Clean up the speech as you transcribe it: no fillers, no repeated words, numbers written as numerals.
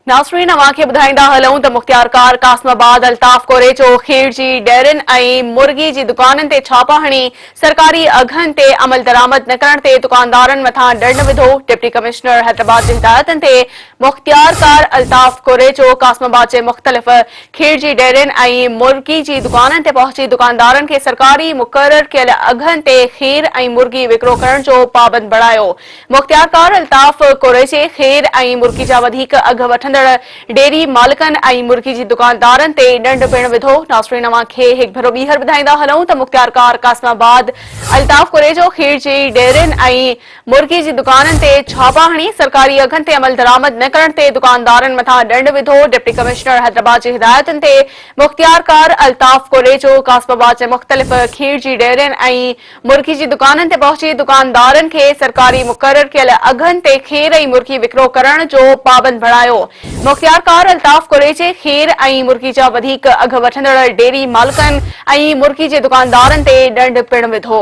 नासरीन अवांखे ॿुधाईंदा हलूं त मुख्तियारकार कासमाबाद अल्ताफ कोरेचो खीर जी डेयरिन ऐं मुर्गी जी दुकाननि ते छापा हणी सरकारी अघनि ते अमल दरामद न करण ते दुकानदारनि मथां ॾंड विधो। डिप्टी कमिश्नर हैदराबाद जी हिदायतनि ते मुख्तियारकार अल्ताफ कोरेचो कासमाबाद जे मुख़्तलिफ़ खीर जी डेयरिन ऐं मुर्गी जी दुकाननि ते पहुची दुकानदारनि खे सरकारी मुक़रर कयल अघनि ते खीर ऐं मुर्गी विकिरो करण जो पाबंद बणायो। मुख्तियारकार अल्ताफ कोरेचे खीर ऐं मुर्गी जा वधीक अघ वठंदड़ डेयरी मालिकनि ऐं मुर्गी जी दुकानदारनि ते ॾंड पिणु विधो। नासरीन अवांखे हिकु भेरो ॿीहर ॿुधाईंदा हलूं त मुख्तियारकार कासमाबाद अल्ताफ कुरेजो खीर जी डेयरिन ऐं मुर्गी जी दुकाननि ते छापा हणी सरकारी अघनि ते अमल दरामद न करण ते दुकानदारनि मथां ॾंड विधो। डिप्टी कमिश्नर हैदराबाद जी हिदायतनि ते मुख्तियारकार अल्ताफ कुरेजो कासमाबाद जे मुख़्तलिफ़ खीर जी डेयरिन ऐं मुर्गी जी दुकाननि ते पहुची दुकानदारनि खे सरकारी मुक़रर कयल अघनि ते खीर ऐं मुर्गी विकिरो करण जो पाबंद बणायो। मुख्तियारकार अल्ताफ कुरेचे खीर ऐं मुर्गी जा वधीक अघ वठंदड़ डेयरी मालिकनि ऐं मुर्गी जे दुकानदारनि ते ॾंड पिणु विधो।